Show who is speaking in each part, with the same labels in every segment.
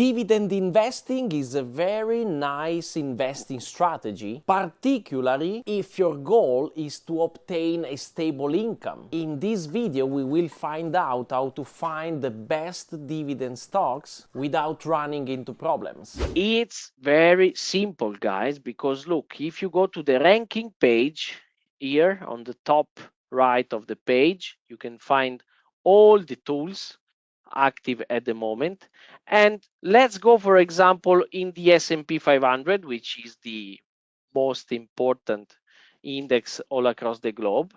Speaker 1: Dividend investing is a very nice investing strategy, particularly if your goal is to obtain a stable income. In this video, we will find out how to find the best dividend stocks without running into problems.
Speaker 2: It's very simple, guys, because look, if you go to the ranking page here on the top right of the page, you can find all the tools active at the moment. And let's go, for example, in the S&P 500, which is the most important index all across the globe.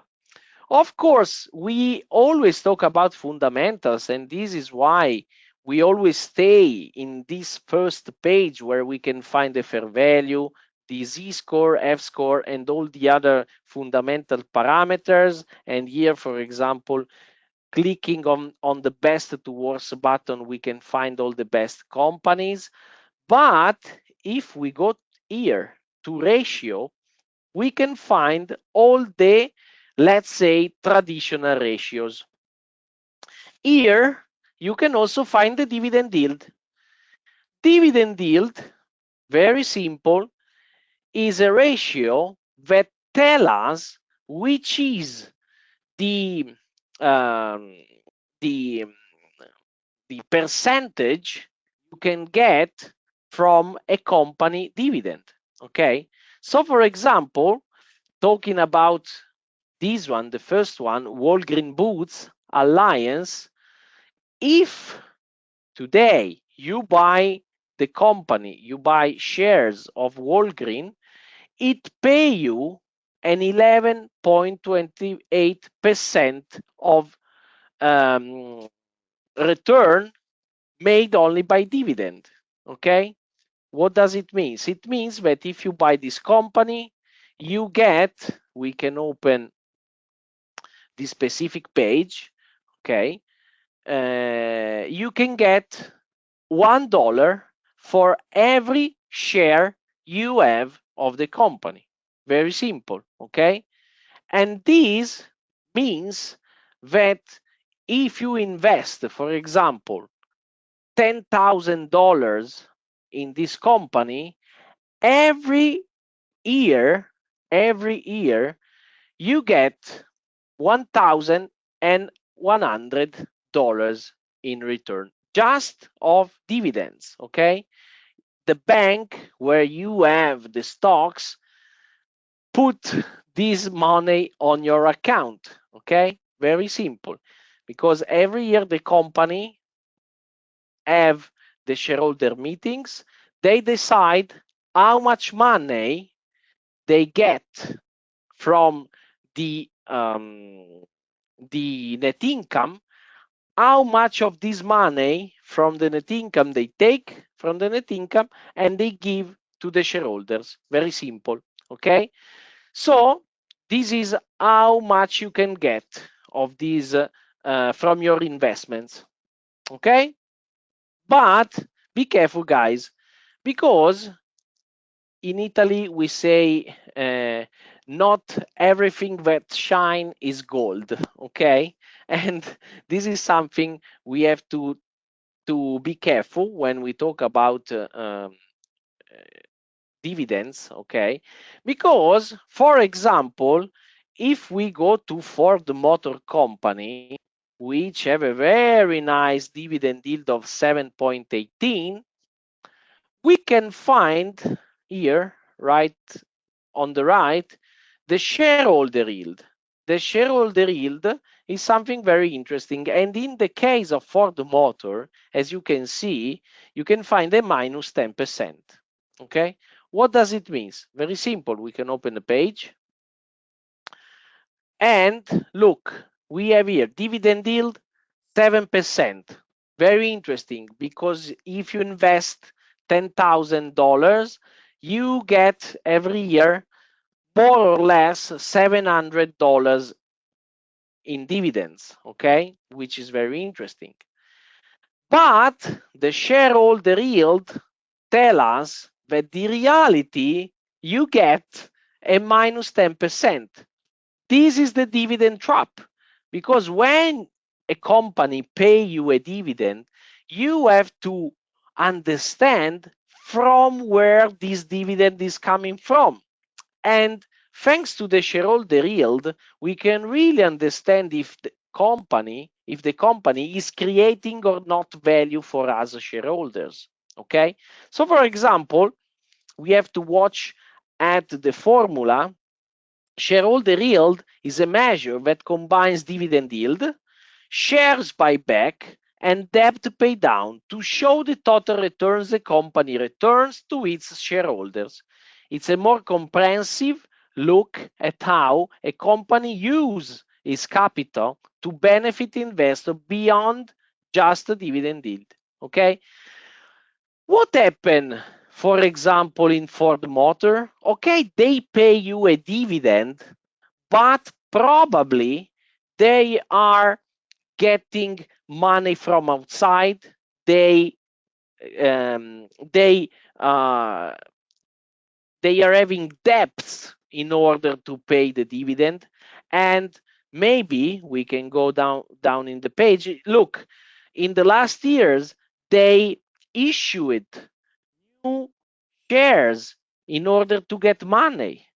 Speaker 2: Of course, we always talk about fundamentals, and this is why we always stay in this first page where we can find the fair value, the Z-score, F-score, and all the other fundamental parameters. And here, for example, clicking on the best to worst button, we can find all the best companies. But if we go here to ratio, we can find all the, let's say, traditional ratios. Here, you can also find the dividend yield. Dividend yield, very simple, is a ratio that tells us which is the um, the the percentage you can get from a company dividend. Okay, so for example, talking about this one, the first one, Walgreen Boots Alliance, if today you buy the company, you buy shares of Walgreen, it pay you an 11.28% of return made only by dividend. Okay, what does it mean? It means that if you buy this company, you get, we can open this specific page, okay, you can get $1 for every share you have of the company. Very simple, okay? And this means that if you invest, for example, $10,000 in this company, every year, you get $1,100 in return, just of dividends, okay? The bank where you have the stocks put this money on your account, okay? Very simple, because every year the company have the shareholder meetings, they decide how much money they get from the net income, how much of this money from the net income they take from the net income and they give to the shareholders. Very simple, okay? So this is how much you can get of these from your investments, okay? But be careful, guys, because in Italy we say not everything that shine is gold, okay? And this is something we have to be careful when we talk about dividends, okay? Because, for example, if we go to Ford Motor Company, which have a very nice dividend yield of 7.18, we can find here, right on the right, the shareholder yield. The shareholder yield is something very interesting. And in the case of Ford Motor, as you can see, you can find a minus 10%. Okay, what does it mean? Very simple. We can open the page. And look, we have here dividend yield 7%. Very interesting, because if you invest $10,000, you get every year more or less $700 in dividends, okay, which is very interesting. But the shareholder yield tell us that the reality you get a minus 10%. This is the dividend trap, because when a company pay you a dividend, you have to understand from where this dividend is coming from. And thanks to the shareholder yield, we can really understand if the company is creating or not value for us as shareholders. Okay, so for example, we have to watch at the formula. Shareholder yield is a measure that combines dividend yield, shares buyback, and debt pay down to show the total returns the company returns to its shareholders. It's a more comprehensive look at how a company uses its capital to benefit investors beyond just the dividend yield. Okay? What happened, for example, in Ford Motor? Okay, they pay you a dividend, but probably they are getting money from outside. They um, they uh, they are having debts in order to pay the dividend, and maybe we can go down in the page. Look, in the last years they issued new shares in order to get money.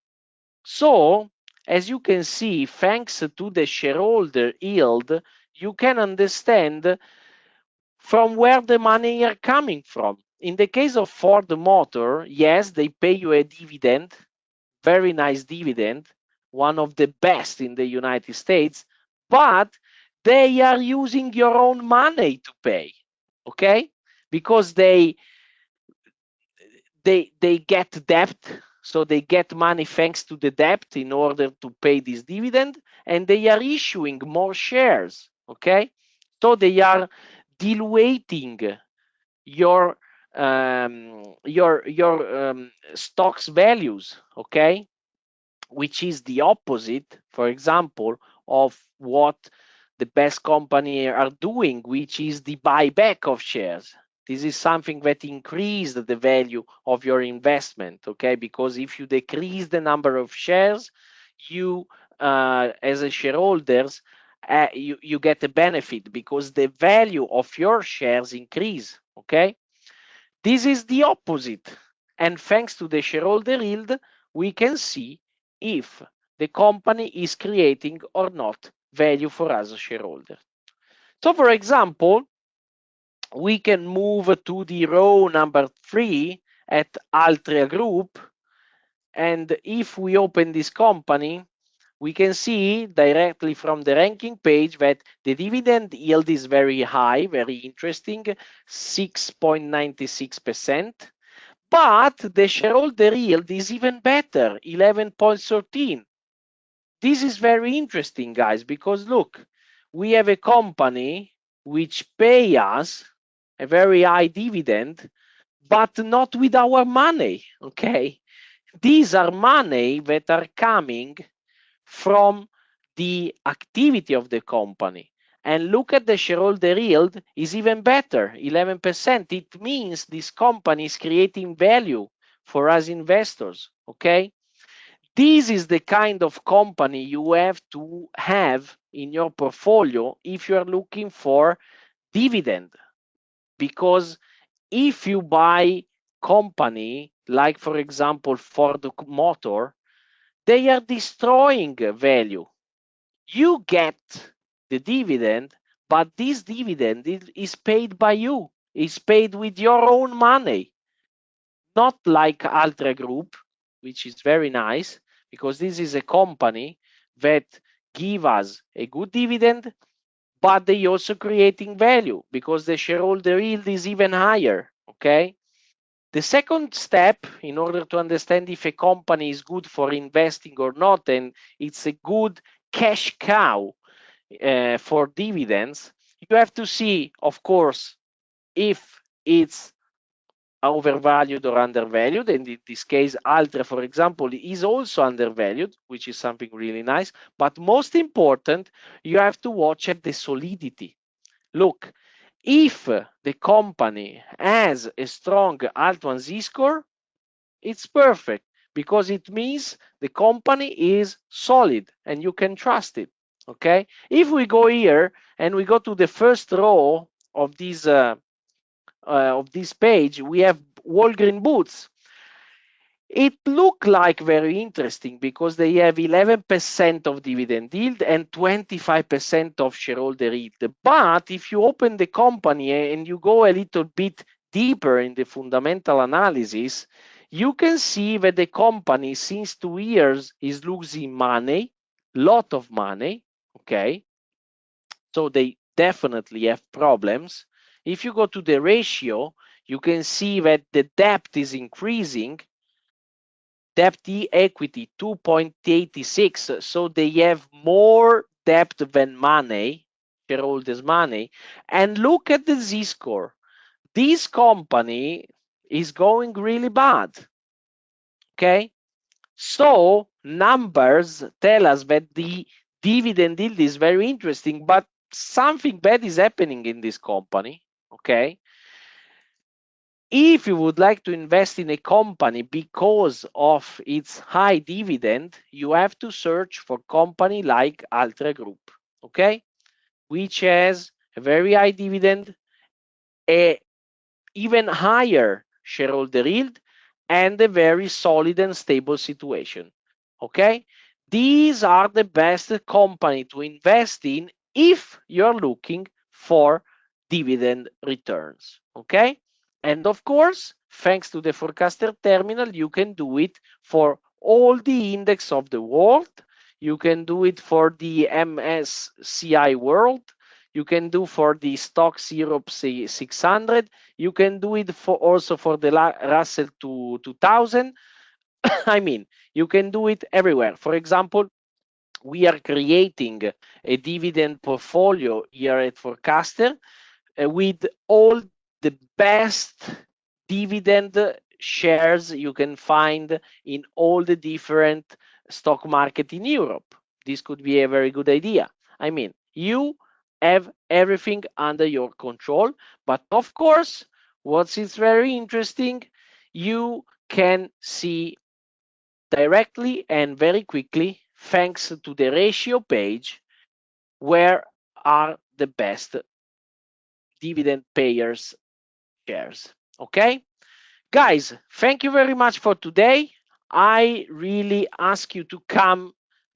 Speaker 2: So, as you can see, thanks to the shareholder yield, you can understand from where the money are coming from. In the case of Ford Motor, yes, they pay you a dividend, very nice dividend, one of the best in the United States, but they are using your own money to pay, okay? Because they get debt, so they get money thanks to the debt in order to pay this dividend, and they are issuing more shares, okay? So they are diluting your stocks values, okay? Which is the opposite, for example, of what the best company are doing, which is the buyback of shares. This is something that increases the value of your investment, okay? Because if you decrease the number of shares, you, as a shareholders, you get a benefit because the value of your shares increase, okay? This is the opposite. And thanks to the shareholder yield, we can see if the company is creating or not value for us as shareholders. So for example, we can move to the row number 3 at Altria Group. And if we open this company, we can see directly from the ranking page that the dividend yield is very high, very interesting, 6.96%. But the shareholder yield is even better, 11.13. This is very interesting, guys, because look, we have a company which pay us a very high dividend, but not with our money, okay? These are money that are coming from the activity of the company. And look at the shareholder yield is even better, 11%. It means this company is creating value for us investors, okay? This is the kind of company you have to have in your portfolio if you are looking for dividend. Because if you buy company like, for example, Ford Motor, they are destroying value. You get the dividend, but this dividend is paid by you. It's paid with your own money, not like Altra Group, which is very nice because this is a company that give us a good dividend, but they also creating value because the shareholder yield is even higher. Okay. The second step, in order to understand if a company is good for investing or not, and it's a good cash cow for dividends, you have to see, of course, if it's overvalued or undervalued. And in this case, Altra, for example, is also undervalued, which is something really nice. But most important, you have to watch at the solidity. Look, if the company has a strong Alt1 Z-score, it's perfect because it means the company is solid and you can trust it. Okay. If we go here and we go to the first row of this of this page, we have Walgreen Boots. It look like very interesting because they have 11% of dividend yield and 25% of shareholder yield. But if you open the company and you go a little bit deeper in the fundamental analysis, you can see that the company since 2 years is losing money, lot of money, okay? So they definitely have problems. If you go to the ratio, you can see that the debt is increasing. Debt equity 2.86, so they have more debt than money, shareholders' money. And look at the Z-score. This company is going really bad. Okay, so numbers tell us that the dividend yield is very interesting, but something bad is happening in this company. Okay, if you would like to invest in a company because of its high dividend, you have to search for company like Altra Group, okay, which has a very high dividend, a even higher shareholder yield, and a very solid and stable situation. Okay, these are the best company to invest in if you're looking for dividend returns. Okay, and of course, thanks to the Forecaster terminal, you can do it for all the index of the world. You can do it for the MSCI world. You can do for the Stocks Europe 600. You can do it for also for the Russell 2000. I mean, you can do it everywhere. For example, we are creating a dividend portfolio here at Forecaster with all the best dividend shares you can find in all the different stock market in Europe. This could be a very good idea. I mean, you have everything under your control, but of course, what is very interesting, you can see directly and very quickly, thanks to the ratio page, where are the best dividend payers shares. Okay, guys, thank you very much for today. I really ask you to come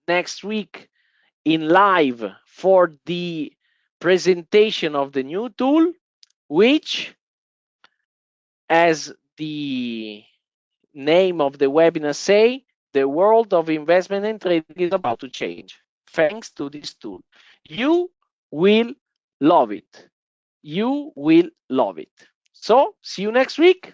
Speaker 2: next week in live for the presentation of the new tool, which, as the name of the webinar say, the world of investment and trading is about to change thanks to this tool. You will love it. You will love it. So see you next week.